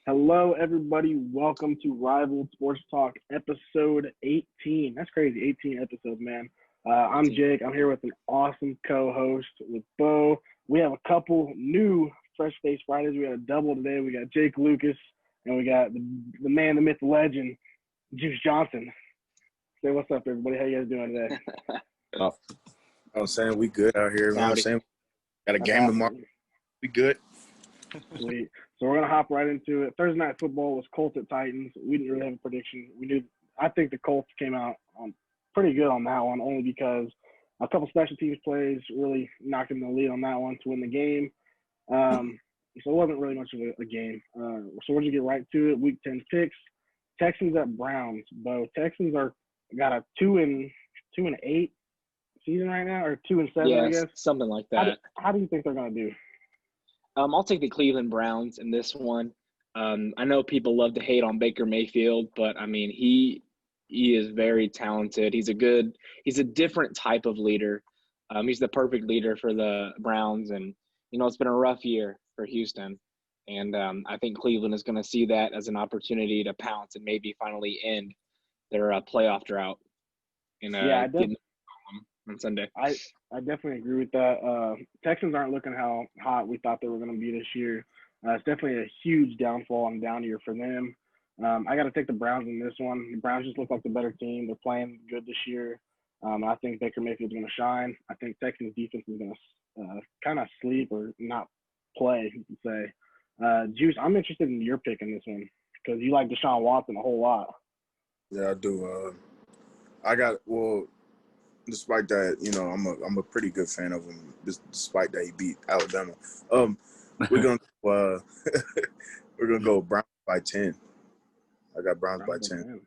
Hello, everybody. Welcome to Rival Sports Talk, episode 18. That's crazy, 18 episodes, man. I'm Jake. I'm here with an awesome co-host with Bo. We have a couple new Fresh Face Fridays. We got a double today. We got Jake Lucas, and we got the man, the myth, the legend, Juice Johnson. Say what's up, everybody. How you guys doing today? I'm saying we good out here. You know what I'm saying? Got a game tomorrow. We good. Sweet. So we're gonna hop right into it. Thursday night football was Colts at Titans. We didn't really have a prediction. I think the Colts came out on pretty good on that one, only because a couple special teams plays really knocked in the lead on that one to win the game. So it wasn't really much of a game. So we're gonna get right to it. Week 10 picks. Texans at Browns. Bo, Texans got a 2-8 season right now, or 2-7, I guess. Something like that. How do you think they're gonna do? I'll take the Cleveland Browns in this one. I know people love to hate on Baker Mayfield, but I mean he is very talented. He's a different type of leader. He's the perfect leader for the Browns, and it's been a rough year for Houston, and I think Cleveland is going to see that as an opportunity to pounce and maybe finally end their playoff drought. On Sunday. I definitely agree with that. Texans aren't looking how hot we thought they were going to be this year. It's definitely a huge downfall and down year for them. I got to take the Browns in this one. The Browns just look like the better team. They're playing good this year. I think Baker Mayfield's going to shine. I think Texans defense is going to kind of sleep or not play, you could say. Juice, I'm interested in your pick in this one because you like Deshaun Watson a whole lot. Yeah, I do. Despite that, I'm a pretty good fan of him. Despite that he beat Alabama. We're gonna we're gonna go Browns by 10. I got Browns by 10.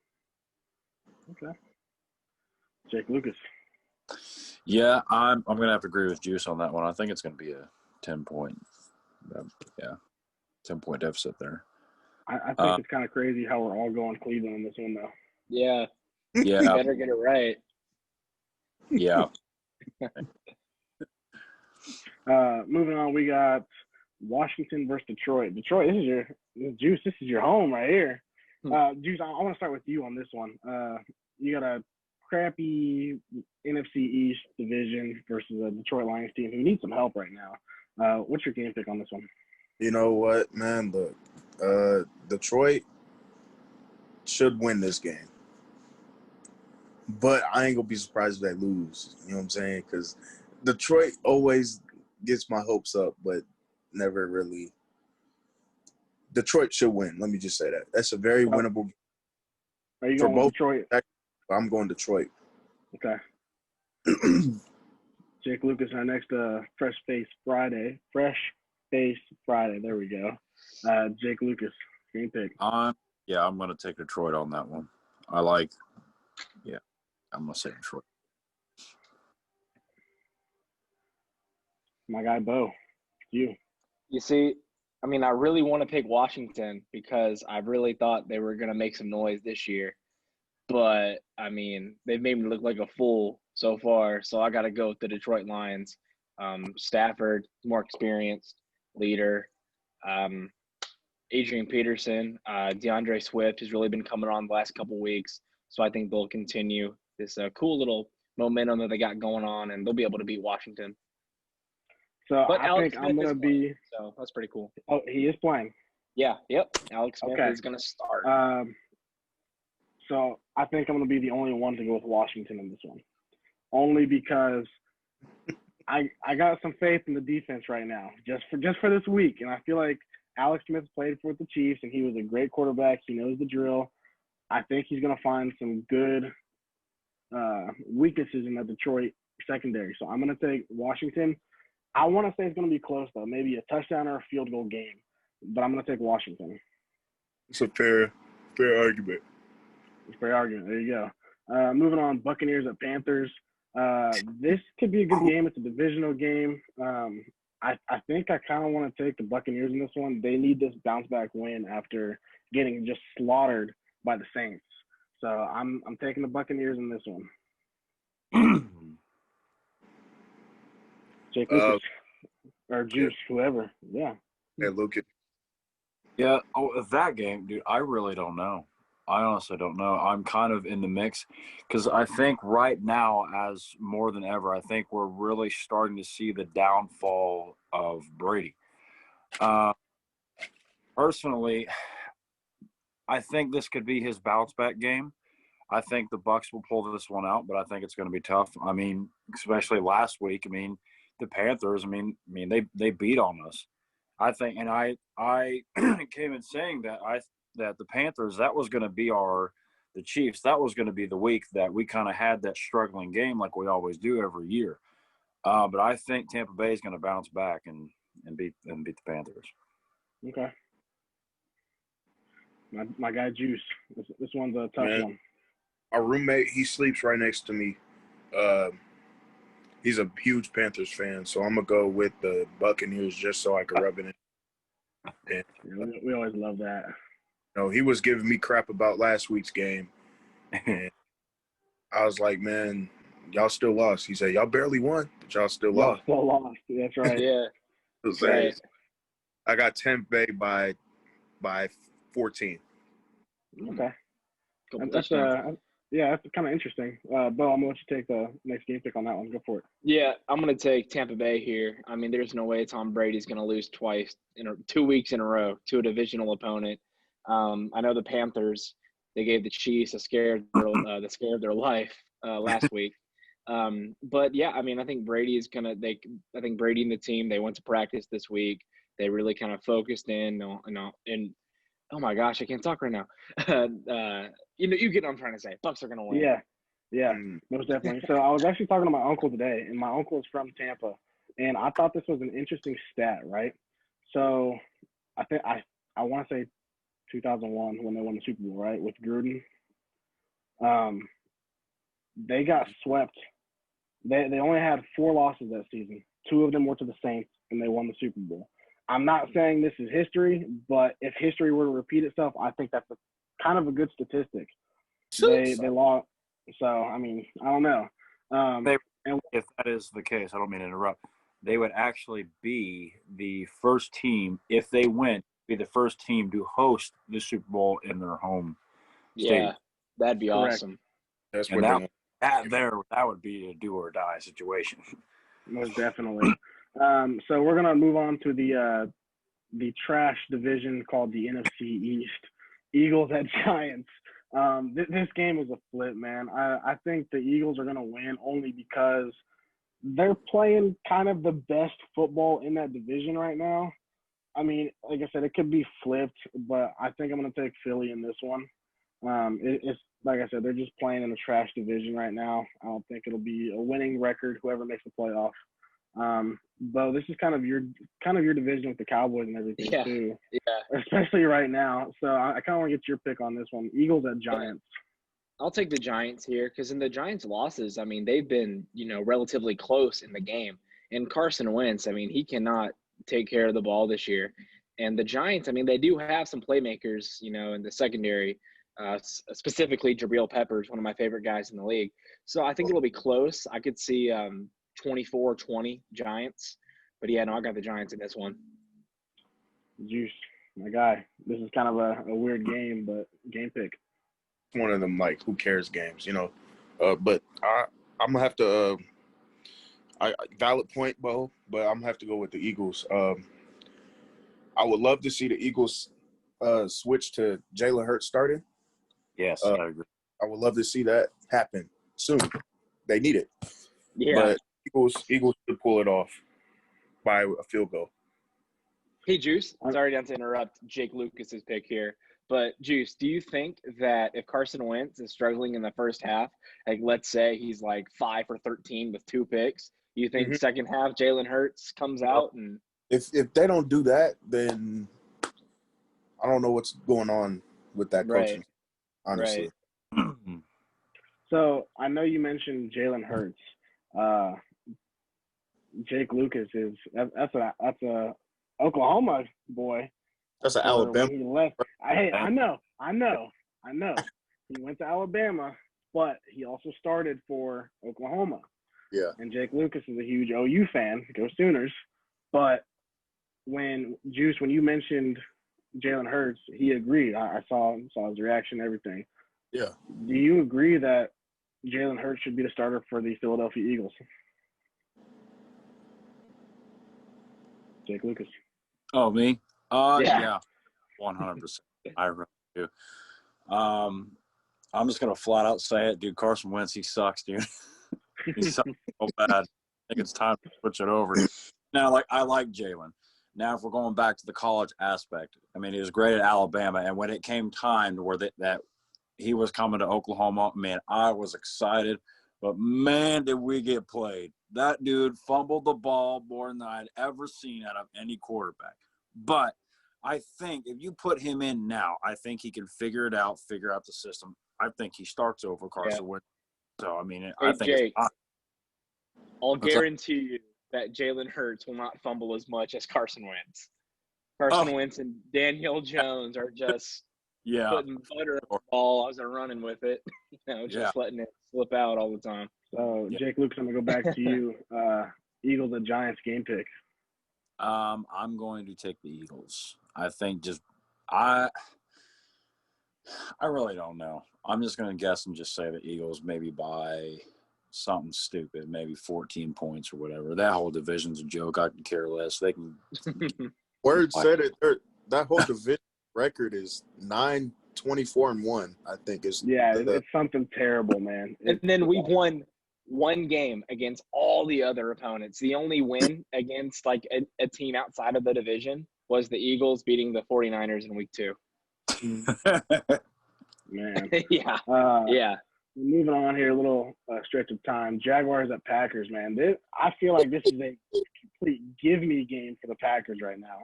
Okay. Jake Lucas. Yeah, I'm gonna have to agree with Juice on that one. I think it's gonna be a 10-point, 10-point deficit there. I think it's kind of crazy how we're all going Cleveland on this one, though. Yeah. Yeah. You better get it right. Yeah. Moving on, we got Washington versus Detroit. Detroit, Juice. This is your home right here. Juice, I want to start with you on this one. You got a crappy NFC East division versus a Detroit Lions team who needs some help right now. What's your game pick on this one? You know what, man? Look, Detroit should win this game. But I ain't going to be surprised if they lose. You know what I'm saying? Because Detroit always gets my hopes up, but never really. Detroit should win. Let me just say that. That's a very winnable game. Are you going with Detroit? I'm going Detroit. Okay. Jake Lucas, our next Fresh Face Friday. There we go. Jake Lucas, game pick. I'm going to take Detroit on that one. I'm going to say Detroit. My guy, Bo. You. You see, I mean, I really want to pick Washington because I really thought they were going to make some noise this year. But, I mean, they've made me look like a fool so far. So I got to go with the Detroit Lions. Stafford, more experienced leader. Adrian Peterson, DeAndre Swift has really been coming on the last couple weeks. So I think they'll continue this cool little momentum that they got going on, and they'll be able to beat Washington. So but I Alex think Smith I'm going to be – so that's pretty cool. Oh, he is playing? Yeah, yep. Alex Smith is going to start. So I think I'm going to be the only one to go with Washington in this one. Only because I got some faith in the defense right now, just for this week. And I feel like Alex Smith played for the Chiefs, and he was a great quarterback. He knows the drill. I think he's going to find some good weaknesses in the Detroit secondary. So I'm going to take Washington. I want to say it's going to be close, though. Maybe a touchdown or a field goal game. But I'm going to take Washington. It's a fair argument. It's a fair argument. There you go. Moving on, Buccaneers at Panthers. This could be a good game. It's a divisional game. I think I kind of want to take the Buccaneers in this one. They need this bounce-back win after getting just slaughtered by the Saints. So I'm taking the Buccaneers in this one. Jake Lucas or Juice, whoever. Yeah. Hey, Lucas. Yeah, that game, dude, I really don't know. I honestly don't know. I'm kind of in the mix because I think right now, as more than ever, I think we're really starting to see the downfall of Brady. Uh, Personally, I think this could be his bounce back game. I think the Bucks will pull this one out, but I think it's going to be tough. I mean, especially last week. I mean, the Panthers. They beat on us. I think, and I came in saying that the Panthers, that was going to be the Chiefs. That was going to be the week that we kind of had that struggling game like we always do every year. But I think Tampa Bay is going to bounce back and beat the Panthers. Okay. My guy Juice. This one's a tough one. Our roommate, he sleeps right next to me. He's a huge Panthers fan, so I'm gonna go with the Buccaneers just so I can rub it in. And, we always love that. he was giving me crap about last week's game, and I was like, "Man, y'all still lost." He said, "Y'all barely won, but y'all still Y'all lost." still lost. That's right. Yeah. Right. I got Tampa Bay by 14. Okay. That's kind of interesting. Bo, I'm gonna let you take the next game pick on that one. Go for it. Yeah, I'm going to take Tampa Bay here. I mean, there's no way Tom Brady's going to lose twice 2 weeks in a row to a divisional opponent. I know the Panthers, they gave the Chiefs the scare of their life last week. But yeah, I mean, I think Brady is going to I think Brady and the team, they went to practice this week. They really kind of focused in oh my gosh, I can't talk right now. You get what I'm trying to say. Bucks are going to win. Yeah, most definitely. So I was actually talking to my uncle today, and my uncle is from Tampa, and I thought this was an interesting stat, right? So I think I want to say 2001 when they won the Super Bowl, right, with Gruden. They got swept. They only had 4 losses that season. 2 of them were to the Saints, and they won the Super Bowl. I'm not saying this is history, but if history were to repeat itself, I think that's kind of a good statistic. They lost. So, I mean, I don't know. If that is the case, I don't mean to interrupt. They would actually be the first team, if they win, be the first team to host the Super Bowl in their home stadium. Yeah, that'd be Correct. awesome. That's and what that would be a do or die situation. Most definitely. So we're gonna move on to the trash division called the NFC East. Eagles at Giants. This game was a flip, man. I think the Eagles are gonna win only because they're playing kind of the best football in that division right now. I mean, like I said, it could be flipped, but I think I'm gonna take Philly in this one. It's like I said, they're just playing in a trash division right now. I don't think it'll be a winning record, whoever makes the playoff. Bo, this is kind of your division with the Cowboys and everything too. Yeah. Especially right now. So I kind of want to get your pick on this one. Eagles at Giants. I'll take the Giants here because in the Giants' losses, I mean, they've been, relatively close in the game. And Carson Wentz, I mean, he cannot take care of the ball this year. And the Giants, I mean, they do have some playmakers, in the secondary, specifically Jabril Peppers, one of my favorite guys in the league. So I think it'll be close. I could see 24-20 Giants. But, yeah, no, I got the Giants in this one. Juice, my guy. This is kind of a weird game, but game pick. One of them, like, who cares games, But I'm going to have to valid point, Bo, but I'm going to have to go with the Eagles. I would love to see the Eagles switch to Jalen Hurts starting. Yes, I agree. I would love to see that happen soon. They need it. Yeah. But Eagles should pull it off by a field goal. Hey, Juice, sorry to interrupt Jake Lucas's pick here. But, Juice, do you think that if Carson Wentz is struggling in the first half, like let's say he's like 5 for 13 with 2 picks, do you think second half Jalen Hurts comes out? And if they don't do that, then I don't know what's going on with that coaching, honestly. Right. So I know you mentioned Jalen Hurts. Jake Lucas that's a Oklahoma boy. That's an Alabama. He left. I know. He went to Alabama, but he also started for Oklahoma. Yeah. And Jake Lucas is a huge OU fan. Go Sooners. But when you mentioned Jalen Hurts, he agreed. I saw his reaction, everything. Yeah. Do you agree that Jalen Hurts should be the starter for the Philadelphia Eagles? Jake Lucas. Oh, me? Yeah. Yeah, 100%. I really do. I'm just gonna flat out say it, dude. Carson Wentz, he sucks, dude. He sucks so bad. I think it's time to switch it over. Now, I like Jalen. Now, if we're going back to the college aspect, I mean, he was great at Alabama, and when it came time to where that he was coming to Oklahoma, man, I was excited. But, man, did we get played. That dude fumbled the ball more than I'd ever seen out of any quarterback. But I think if you put him in now, I think he can figure it out, figure out the system. I think he starts over Carson Wentz. So, I mean, I think Jake, it's I'll guarantee you that Jalen Hurts will not fumble as much as Carson Wentz. Carson Wentz and Daniel Jones are just putting butter on the ball as they're running with it, just letting it slip out all the time. So, Jake Lucas, I'm going to go back to you. Eagles and Giants game pick. I'm going to take the Eagles. I think I really don't know. I'm just going to guess and just say the Eagles maybe by something stupid, maybe 14 points or whatever. That whole division's a joke. I can care less. They can. Word said it. That whole division record is 9-24-1. I think is. Yeah, it's something terrible, man. And then we've won one game against all the other opponents. The only win against a team outside of the division was the Eagles beating the 49ers in week 2. Man. Yeah. Moving on here, a little stretch of time. Jaguars at Packers, man. I feel like this is a complete give-me game for the Packers right now.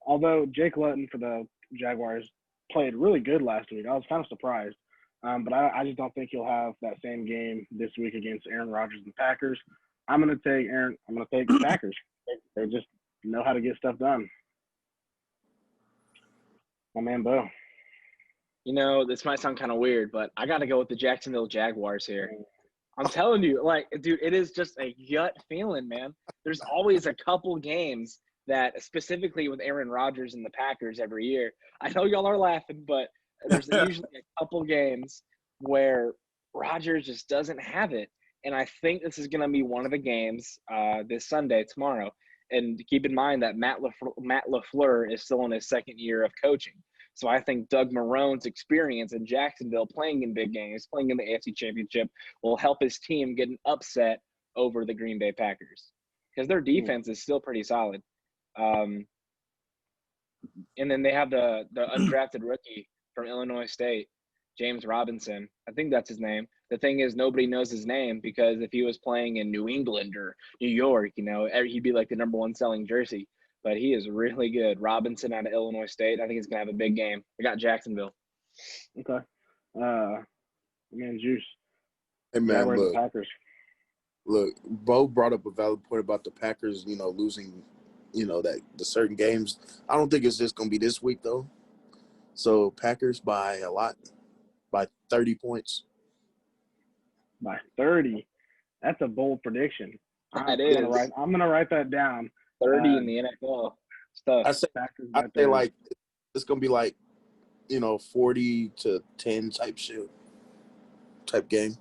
Although Jake Luton for the Jaguars played really good last week. I was kind of surprised. But I just don't think he'll have that same game this week against Aaron Rodgers and the Packers. I'm going to take the Packers. They just know how to get stuff done. My man, Bo. This might sound kind of weird, but I got to go with the Jacksonville Jaguars here. I'm telling you, dude, it is just a gut feeling, man. There's always a couple games that, specifically with Aaron Rodgers and the Packers every year, I know y'all are laughing, but there's usually a couple games where Rodgers just doesn't have it. And I think this is going to be one of the games this Sunday, tomorrow. And keep in mind that Matt LaFleur is still in his second year of coaching. So I think Doug Marrone's experience in Jacksonville, playing in big games, playing in the AFC Championship, will help his team get an upset over the Green Bay Packers because their defense is still pretty solid. And then they have the undrafted rookie from Illinois State, James Robinson. I think that's his name. The thing is, nobody knows his name because if he was playing in New England or New York, he'd be like the number one selling jersey. But he is really good. Robinson out of Illinois State. I think he's going to have a big game. I got Jacksonville. Okay. Man, Juice. Hey, man, look. Packers. Look, Bo brought up a valid point about the Packers, losing, that the certain games. I don't think it's just going to be this week, though. So, Packers by a lot, by 30 points. By 30? That's a bold prediction. That is. I'm going to write that down. 30 in the NFL stuff. I say it's gonna be 40-10 type game.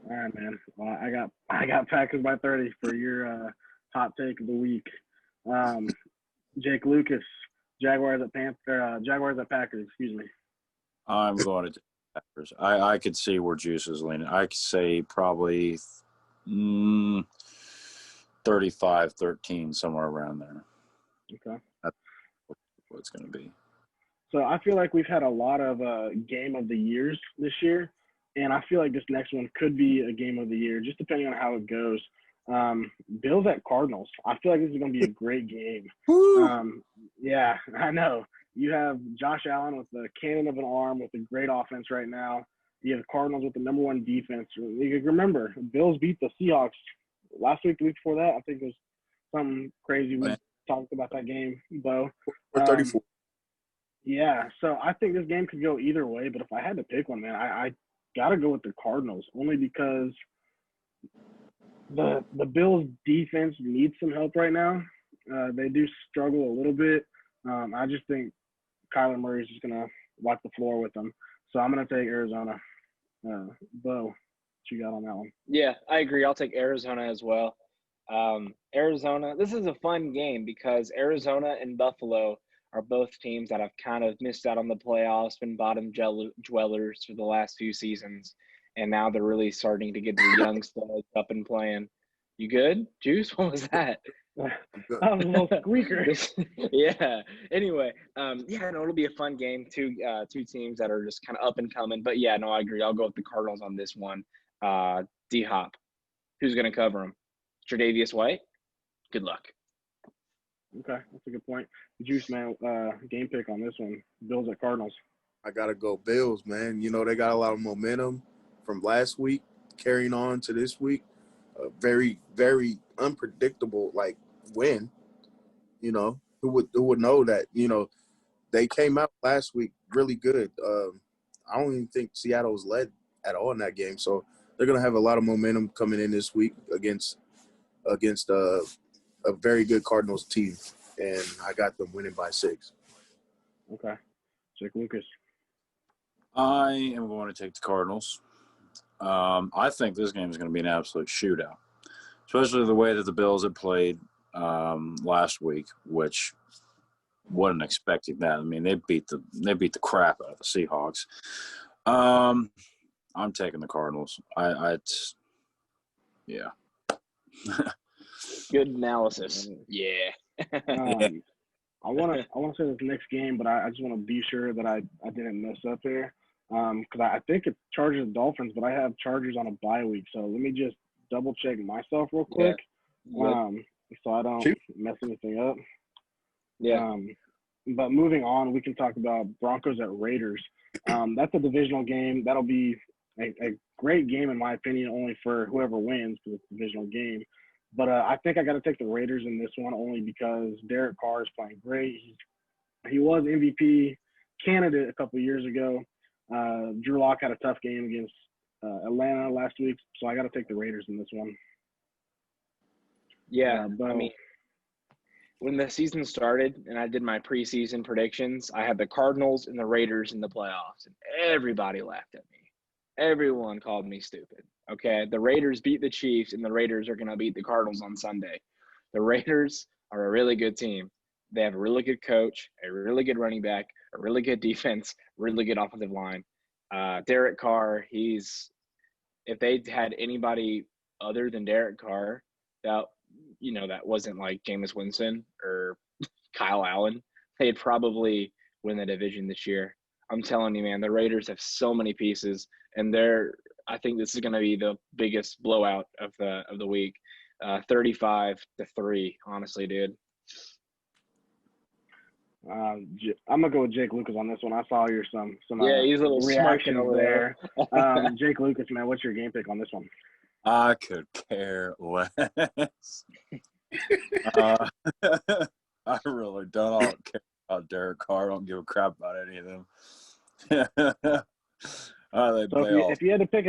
All right, man. Well, I got Packers by 30 for your hot take of the week. Jake Lucas, Jaguars at Packers. Excuse me. I'm going to Packers. I could see where Juice is leaning. I could say probably 35-13, somewhere around there. Okay. That's what it's going to be. So I feel like we've had a lot of game of the years this year, and I feel like this next one could be a game of the year, just depending on how it goes. Bills at Cardinals. I feel like this is going to be a great game. Yeah, I know. You have Josh Allen with the cannon of an arm with a great offense right now. You have Cardinals with the number one defense. You remember, Bills beat the Seahawks last week, the week before that. I think it was something crazy. We talked about that game, Bo. 34. Yeah, so I think this game could go either way, but if I had to pick one, man, I got to go with the Cardinals, only because the Bills' defense needs some help right now. They do struggle a little bit. I just think Kyler Murray's just gonna wipe the floor with them. So I'm gonna take Arizona. Bo, what you got on that one? Yeah, I agree. I'll take Arizona as well. Arizona, this is a fun game because Arizona and Buffalo are both teams that have kind of missed out on the playoffs, been bottom dwellers for the last few seasons, and now they're really starting to get the young studs up and playing. You good, Juice? What was that? That was a little squeaker. Yeah. Anyway, yeah, no, it'll be a fun game. Two teams that are just kind of up and coming. But yeah, no, I agree. I'll go with the Cardinals on this one. D Hop, who's going to cover him? Tre'Davious White. Good luck. Okay, that's a good point. Juice, man, game pick on this one. Bills at Cardinals. I gotta go Bills, man. You know, they got a lot of momentum from last week carrying on to this week. A very, very unpredictable win. You know, who would know that? You know, they came out last week really good. I don't even think Seattle was led at all in that game, so they're gonna have a lot of momentum coming in this week against a very good Cardinals team, and I got them winning by 6. Okay, Jake Lucas. I am going to take the Cardinals. I think this game is going to be an absolute shootout, especially the way that the Bills had played last week, which wasn't expecting that. I mean, they beat the crap out of the Seahawks. I'm taking the Cardinals. Yeah. Good analysis. Yeah. I want to say this next game, but I just want to be sure that I didn't mess up here. Because I think it's Chargers and Dolphins, but I have Chargers on a bye week. So let me just double check myself real quick, so I don't mess anything up. Yeah. But moving on, we can talk about Broncos at Raiders. That's a divisional game. That'll be a great game, in my opinion, only for whoever wins because it's a divisional game. But I think I got to take the Raiders in this one only because Derek Carr is playing great. He was MVP candidate a couple of years ago. Drew Lock had a tough game against Atlanta last week, so I got to take the Raiders in this one. Yeah, I mean, when the season started and I did my preseason predictions, I had the Cardinals and the Raiders in the playoffs, and everybody laughed at me. Everyone called me stupid. Okay, the Raiders beat the Chiefs, and the Raiders are going to beat the Cardinals on Sunday. The Raiders are a really good team. They have a really good coach, a really good running back, a really good defense, really good offensive line. Derek Carr, if they had anybody other than Derek Carr, that wasn't like Jameis Winston or Kyle Allen, they'd probably win the division this year. I'm telling you, man, the Raiders have so many pieces, and I think this is going to be the biggest blowout of the week. 35-3, honestly, dude. I'm gonna go with Jake Lucas on this one. I saw your some he's a little reaction over there. Jake Lucas, man, what's your game pick on this one? I could care less. I really don't. I don't care about Derek Carr. I don't give a crap about any of them. If you had to pick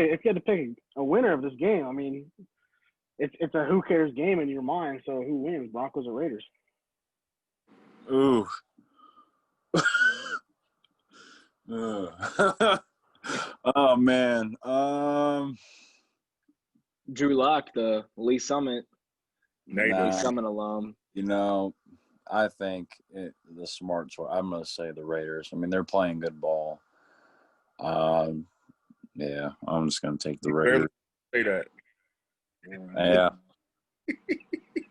a winner of this game, I mean, it's a who cares game in your mind. So who wins, Broncos or Raiders? Ooh. Oh man. Drew Lock, the Lee Summit alum. You know, I think the smart choice. I'm going to say the Raiders. I mean, they're playing good ball. Yeah, I'm just going to take the Raiders. Say that. Yeah.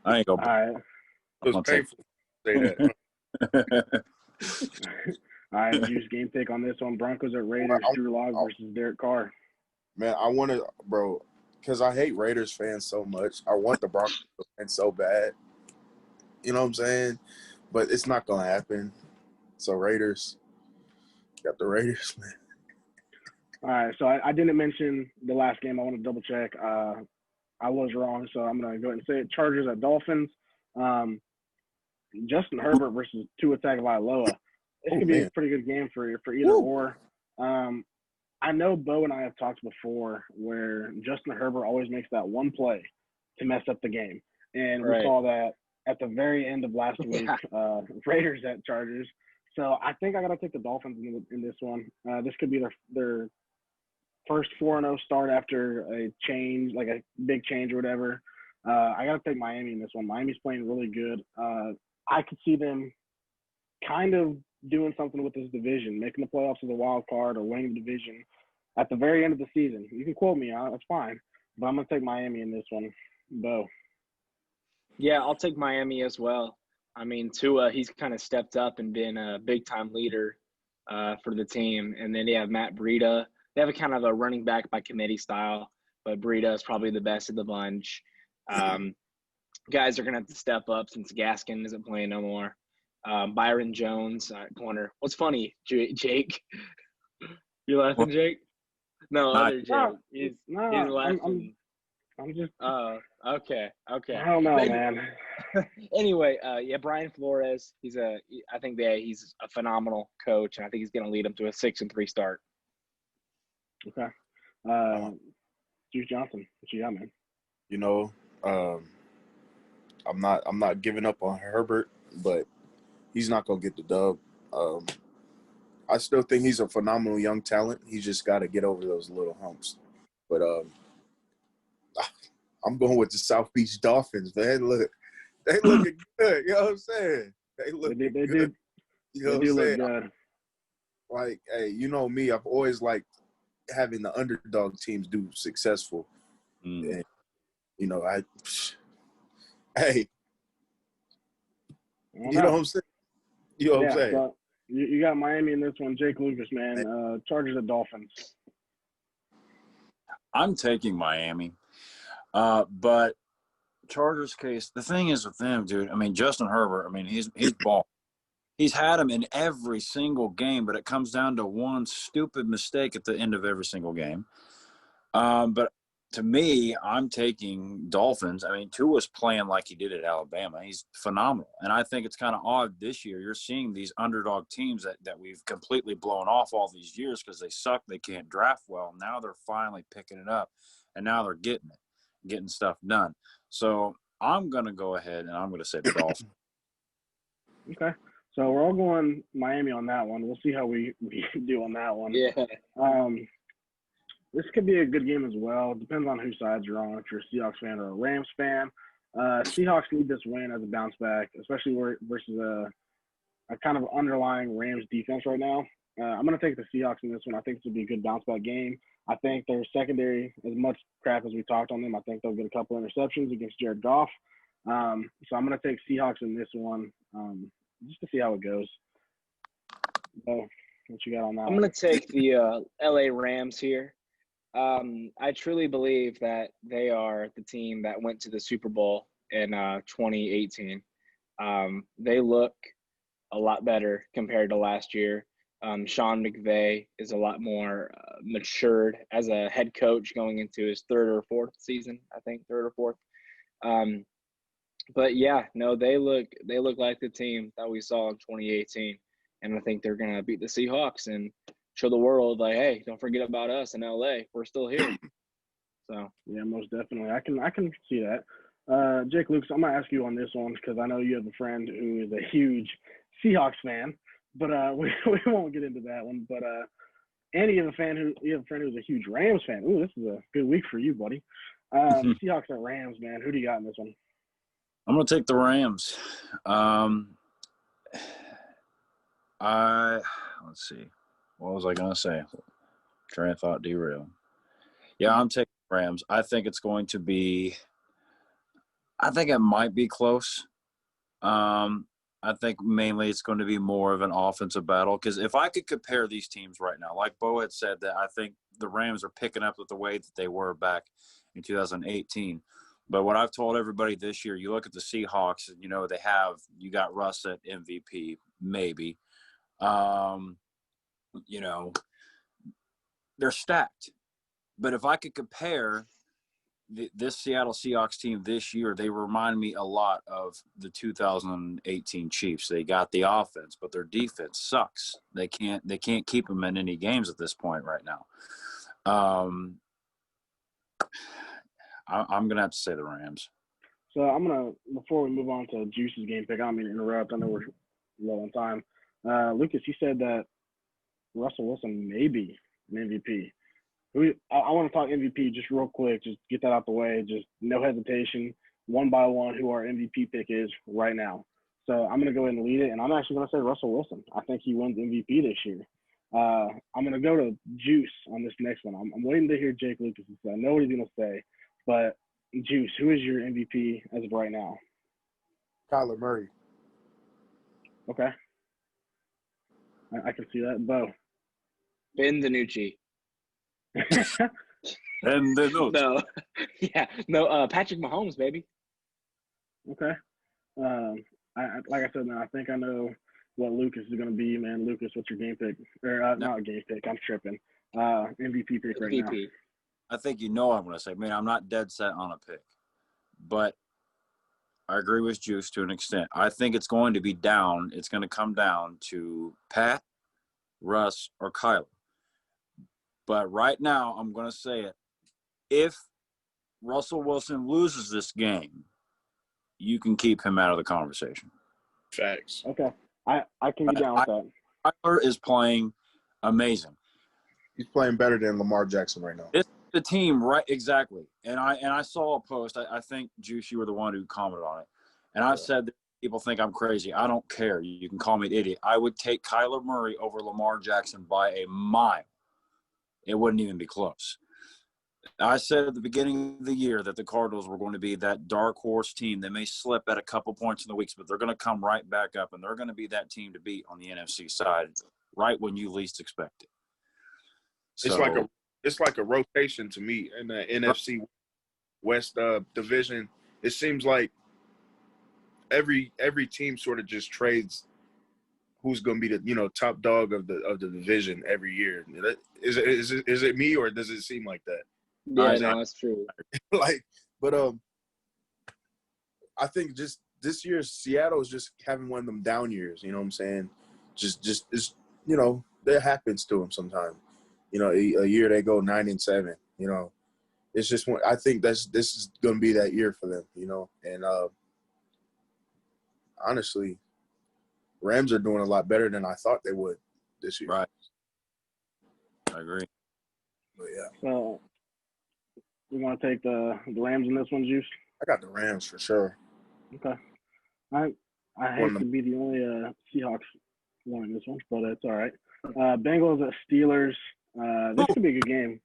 I ain't going to. All right. It was painful to say that. All right, Juice, game pick on this one. Broncos at Raiders, Drew Lock versus Derek Carr. Man, I want to, bro, because I hate Raiders fans so much. I want the Broncos fans so bad. You know what I'm saying? But it's not going to happen. So Raiders, got the Raiders, man. All right, so I didn't mention the last game. I want to double check. I was wrong, so I'm going to go ahead and say it. Chargers at Dolphins. Justin Herbert versus Tua Tagovailoa. This could be a pretty good game for either or. I know Bo and I have talked before where Justin Herbert always makes that one play to mess up the game. And we saw that at the very end of last week. Yeah. Raiders at Chargers. So I think I got to take the Dolphins in this one. This could be their first 4-0 start after a change, like a big change or whatever. I got to take Miami in this one. Miami's playing really good. I could see them kind of doing something with this division, making the playoffs as a wild card or winning the division at the very end of the season. You can quote me, that's fine. But I'm going to take Miami in this one. Bo. Yeah, I'll take Miami as well. I mean, Tua, he's kind of stepped up and been a big-time leader for the team. And then they have Matt Breida. They have a kind of a running back by committee style, but Breida is probably the best of the bunch. Guys are going to have to step up since Gaskin isn't playing no more. Byron Jones, corner. What's funny, Jake? You laughing, Jake? No, other Jake. He's laughing. I'm just. Okay. I don't know, man. Anyway, yeah, Brian Flores. He's a phenomenal coach, and I think he's going to lead them to a 6-3 start. Okay. Juice Johnson, what you got, man? You know, I'm not giving up on Herbert, but he's not gonna get the dub. I still think he's a phenomenal young talent. He just got to get over those little humps. But I'm going with the South Beach Dolphins, man. Look, they looking good. You know what I'm saying? They look good. You know what I'm saying? Good. Like, hey, you know me. I've always liked having the underdog teams do successful. And, you know, hey, you know what I'm saying? You know what I'm saying? So you got Miami in this one. Jake Lucas, man. Chargers at Dolphins. I'm taking Miami. But Chargers case, the thing is with them, dude, I mean, Justin Herbert, I mean, he's ball. He's had him in every single game, but it comes down to one stupid mistake at the end of every single game. But to me, I'm taking Dolphins. I mean, Tua's playing like he did at Alabama. He's phenomenal. And I think it's kind of odd this year. You're seeing these underdog teams that we've completely blown off all these years because they suck. They can't draft well. Now they're finally picking it up, and now they're getting stuff done. So I'm going to go ahead, and I'm going to say the Dolphins. Okay. So we're all going Miami on that one. We'll see how we do on that one. Yeah. This could be a good game as well. Depends on whose side you're on, if you're a Seahawks fan or a Rams fan. Seahawks need this win as a bounce back, especially versus a kind of underlying Rams defense right now. I'm going to take the Seahawks in this one. I think this will be a good bounce back game. I think their secondary, as much crap as we talked on them, I think they'll get a couple interceptions against Jared Goff. So I'm going to take Seahawks in this one just to see how it goes. So what you got on that? I'm going to take the LA Rams here. I truly believe that they are the team that went to the Super Bowl in 2018. They look a lot better compared to last year. Sean McVay is a lot more matured as a head coach going into his third or fourth season, I think, third or fourth. But yeah, no, they look like the team that we saw in 2018, and I think they're gonna beat the Seahawks and show the world, like, hey, don't forget about us in LA. We're still here. So yeah, most definitely. I can see that. Jake Lucas, I'm gonna ask you on this one because I know you have a friend who is a huge Seahawks fan, but we won't get into that one. But and you have a friend who's a huge Rams fan. Ooh, this is a good week for you, buddy. Seahawks at Rams, man. Who do you got in this one? I'm going to take the Rams. Let's see. What was I going to say? Train of thought derailed. Yeah, I'm taking the Rams. I think it might be close. I think mainly it's going to be more of an offensive battle because if I could compare these teams right now, like Bo had said, that I think the Rams are picking up with the way that they were back in 2018. But what I've told everybody this year, you look at the Seahawks, and, you know, you got Russ at MVP, maybe. You know, they're stacked. But if I could compare this Seattle Seahawks team this year, they remind me a lot of the 2018 Chiefs. They got the offense, but their defense sucks. They can't keep them in any games at this point right now. I'm going to have to say the Rams. So I'm gonna before we move on to Juice's game pick. I don't mean to interrupt. I know we're low on time. Lucas, you said that Russell Wilson may be an MVP. I want to talk MVP just real quick. Just get that out the way. Just no hesitation. One by one, who our MVP pick is right now. So I'm going to go ahead and lead it, and I'm actually going to say Russell Wilson. I think he wins MVP this year. I'm going to go to Juice on this next one. I'm waiting to hear Jake Lucas. I know what he's going to say, but Juice, who is your MVP as of right now? Kyler Murray. Okay. I can see that. Bo. Ben DiNucci. And then No. Yeah. No, Patrick Mahomes, baby. Okay. Like I said, man, I think I know what Lucas is going to be, man. Lucas, what's your game pick? Or not game pick. I'm tripping. MVP pick right now. I think you know what I'm going to say. Man, I'm not dead set on a pick. But I agree with Juice to an extent. I think it's going to be down. It's going to come down to Pat, Russ, or Kyler. But right now, I'm going to say it. If Russell Wilson loses this game, you can keep him out of the conversation. Facts. Okay. I can be down with that. Kyler is playing amazing. He's playing better than Lamar Jackson right now. It's the team, right? Exactly. And I saw a post. I think, Juice, you were the one who commented on it. And I've said that people think I'm crazy. I don't care. You can call me an idiot. I would take Kyler Murray over Lamar Jackson by a mile. It wouldn't even be close. I said at the beginning of the year that the Cardinals were going to be that dark horse team that may slip at a couple points in the weeks, but they're going to come right back up, and they're going to be that team to beat on the NFC side right when you least expect it. So, it's like a rotation to me in the NFC West division. It seems like every team sort of just trades who's going to be the top dog of the division every year. Is it me, or does it seem like that? Yeah, no, that's true. But I think just this year Seattle is just having one of them down years. You know what I'm saying? Just that happens to them sometimes. A year they go 9-7. It's just one. I think this is going to be that year for them. And honestly, Rams are doing a lot better than I thought they would this year. Right. I agree. But yeah. So you want to take the Rams in this one, Juice? I got the Rams for sure. Okay. I hate to be the only Seahawks one in this one, but that's all right. Bengals at Steelers. This could be a good game.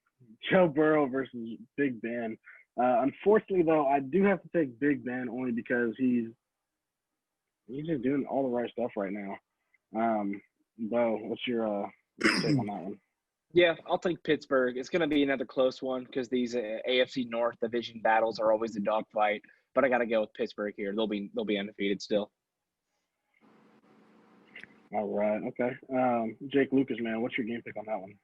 Joe Burrow versus Big Ben. Unfortunately, though, I do have to take Big Ben only because he's just doing all the right stuff right now. Bo, what's your take on that one? Yeah, I'll take Pittsburgh. It's going to be another close one because these AFC North division battles are always a dogfight. But I got to go with Pittsburgh here. They'll be undefeated still. All right. Okay. Jake Lucas, man, what's your game pick on that one?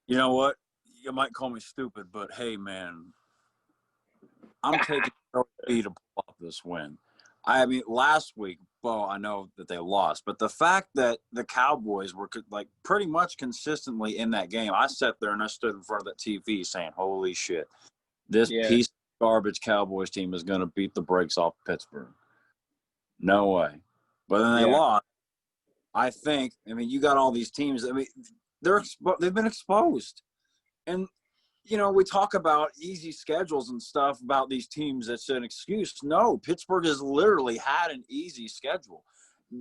You know what? You might call me stupid, but hey, man, I'm taking Philly to pull off this win. I mean, last week, Bo, I know that they lost, but the fact that the Cowboys were pretty much consistently in that game, I sat there and I stood in front of that TV saying, "Holy shit, this piece of garbage Cowboys team is going to beat the brakes off Pittsburgh." No way. But then they lost. I mean, you got all these teams. I mean, they've been exposed, and we talk about easy schedules and stuff about these teams. That's an excuse. No, Pittsburgh has literally had an easy schedule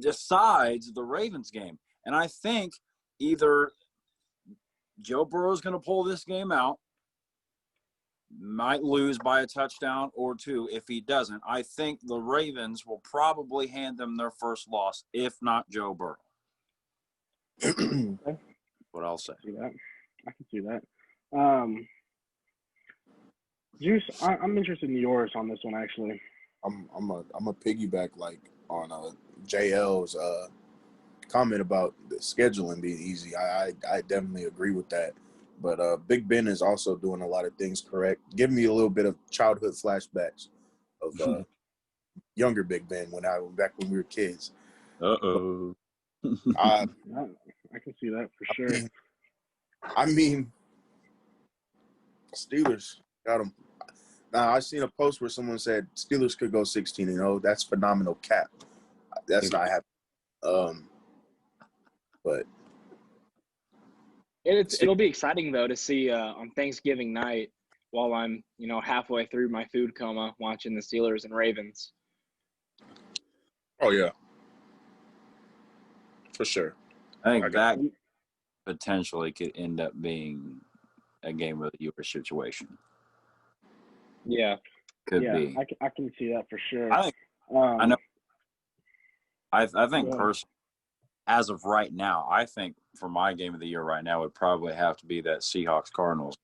besides the Ravens game. And I think either Joe Burrow is going to pull this game out, might lose by a touchdown or two. If he doesn't, I think the Ravens will probably hand them their first loss, if not Joe Burrow. What I'll say. I can see that. Juice, I'm interested in yours on this one actually. I'm a piggyback on JL's comment about the scheduling being easy. I definitely agree with that. But Big Ben is also doing a lot of things correct. Giving me a little bit of childhood flashbacks of younger Big Ben back when we were kids. Uh-oh. I can see that for sure. I mean, Steelers got them. I seen a post where someone said Steelers could go 16-0. That's phenomenal cap. That's not happening. But It'll be exciting though to see on Thanksgiving night while I'm halfway through my food coma watching the Steelers and Ravens. oh yeah, for sure. I think that potentially could end up being a game of the year situation. Yeah, could be. I can see that for sure. I think I know. I think Yeah. personally, as of right now, I think for my game of the year right now would probably have to be that Seahawks Cardinals.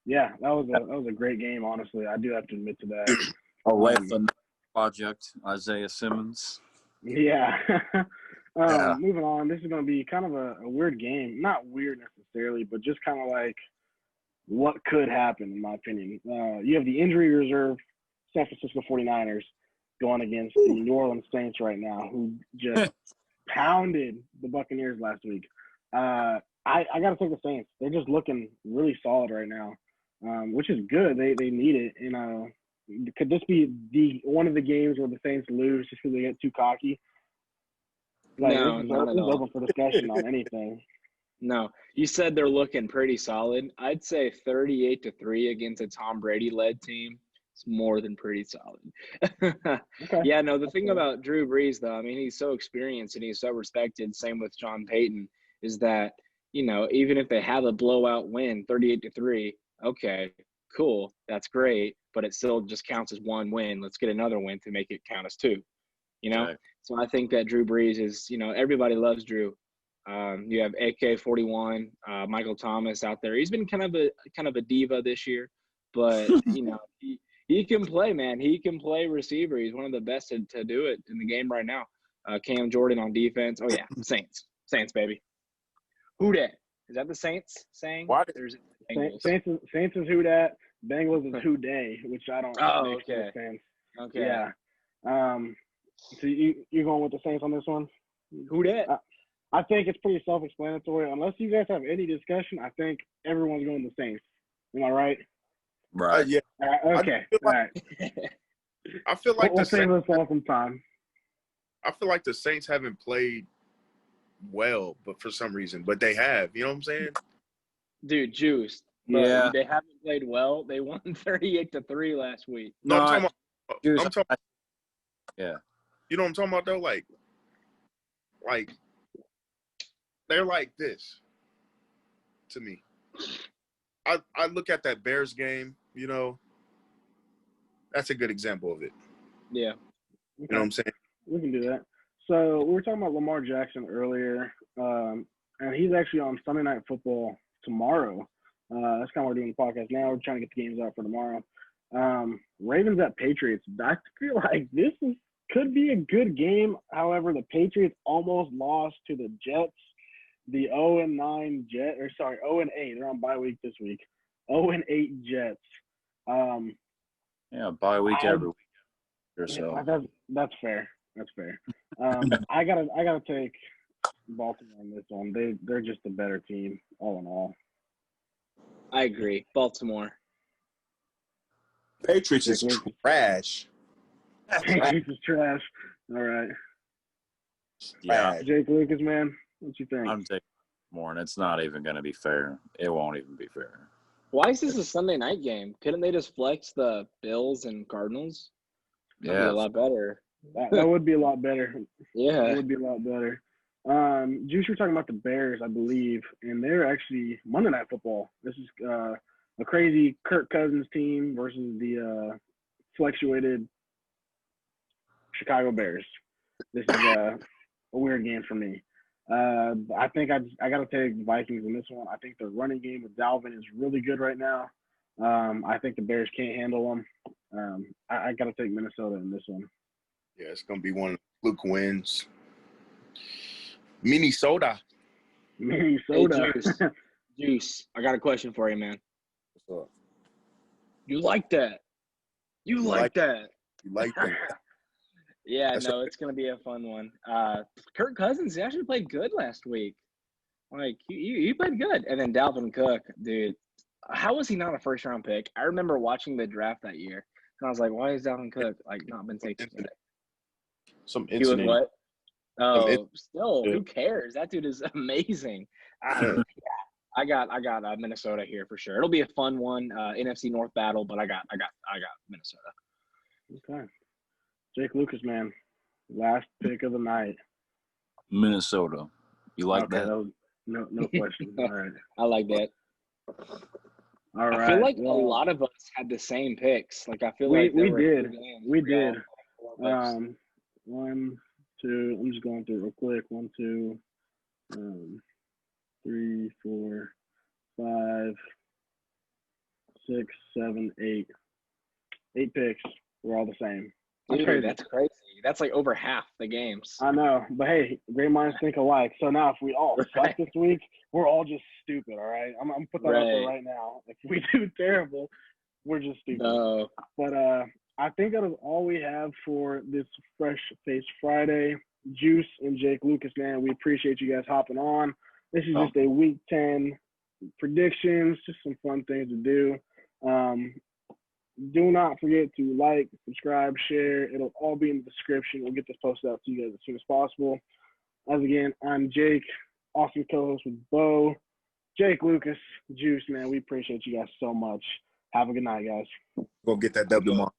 Yeah, that was a great game. Honestly, I do have to admit to that. Aletha project, Isaiah Simmons. Yeah. Yeah. Moving on, this is going to be kind of a weird game. Not weird necessarily, but just kind of like what could happen, in my opinion. You have the injury reserve San Francisco 49ers going against the New Orleans Saints right now, who just pounded the Buccaneers last week. I got to take the Saints. They're just looking really solid right now, which is good. They need it. Could this be one of the games where the Saints lose just because they get too cocky? Like, No, this not at is all. open for discussion on anything. No, you said they're looking pretty solid. I'd say 38-3 against a Tom Brady-led team is more than pretty solid. Okay. Yeah, no, the thing about Drew Brees, though, I mean, he's so experienced and he's so respected, same with Sean Payton, is that, even if they have a blowout win, 38-3, okay, cool, that's great, but it still just counts as one win. Let's get another win to make it count as two, Okay. So I think that Drew Brees is, everybody loves Drew. You have AK-41, Michael Thomas out there. He's been kind of a diva this year, but he can play, man. He can play receiver. He's one of the best to do it in the game right now. Cam Jordan on defense. Oh yeah, Saints, baby. Who dat? Is that the Saints saying? Why? There's Saints is who dat. Bengals is who day, which I don't okay. understand. Okay. Yeah. So you're going with the Saints on this one? Who dat? I think it's pretty self-explanatory. Unless you guys have any discussion, I think everyone's going the Saints. Am I right? Right. Yeah. Okay. All right. I feel like We'll save this all some time. I feel like the Saints haven't played well, but for some reason, but they have. You know what I'm saying? Dude, juiced. Bro, Yeah. They haven't played well. They won 38-3 last week. No, No, I'm talking about. Yeah. You know what I'm talking about though? Like they're like this to me. I look at that Bears game, that's a good example of it. Yeah. You know what I'm saying? We can do that. So we were talking about Lamar Jackson earlier, and he's actually on Sunday Night Football tomorrow. That's kind of why we're doing the podcast now. We're trying to get the games out for tomorrow. Ravens at Patriots. I feel like this could be a good game. However, the Patriots almost lost to the Jets. The 0-8. They're on bye week this week. 0-8 Jets. Yeah, bye week every week or so. That's fair. That's fair. I gotta take Baltimore on this one. They're just a better team, all in all. I agree. Baltimore. Patriots is trash. Patriots is trash. All right. Yeah. Jake Lucas, man, what you think? I'm taking more, and it's not even going to be fair. It won't even be fair. Why is this a Sunday night game? Couldn't they just flex the Bills and Cardinals? That'd be Yeah. a lot better. That would be a lot better. Yeah. That would be a lot better. Juice, you're talking about the Bears, I believe, and they're actually Monday Night Football. This is a crazy Kirk Cousins team versus the fluctuated Chicago Bears. This is a weird game for me. I think I got to take the Vikings in this one. I think the running game with Dalvin is really good right now. I think the Bears can't handle them. I got to take Minnesota in this one. Yeah, it's gonna be one of Luke wins. Minnesota. Hey, Juice, I got a question for you, man. What's up? You like that? You like that? You like that? Yeah, That's no, it's going to be a fun one. Kirk Cousins actually played good last week. Like, he played good. And then Dalvin Cook, dude, How was he not a first-round pick? I remember watching the draft that year, and I was like, why is Dalvin Cook not been taken yet? Some He was incident. what? Oh, still, yeah. who cares? That dude is amazing. I got Minnesota here for sure. It'll be a fun one, NFC North battle, but I got Minnesota. Okay. Jake Lucas, man. Last pick of the night. Minnesota. You like okay, that? No question. All right. I like that. All right. I feel like a lot of us had the same picks. Like I feel we like there were did. two games We where did. all picks. 1, 2. I'm just going through real quick. 1, 2, 3, 4, 5, 6, 7, 8. 8 picks. We're all the same. Dude, that's crazy. That's like over half the games. I know, but hey, great minds think alike. So now, if we all suck this week, we're all just stupid. All right, I'm gonna put that out there right now. If we do terrible, we're just stupid. No. But I think that is all we have for this Fresh Face Friday. Juice and Jake Lucas, man, we appreciate you guys hopping on. This is just a Week 10 predictions, just some fun things to do. Do not forget to like, subscribe, share. It'll all be in the description. We'll get this posted out to you guys as soon as possible. As again, I'm Jake, awesome co-host with Bo. Jake Lucas, Juice, man, we appreciate you guys so much. Have a good night, guys. Go get that W, Mark.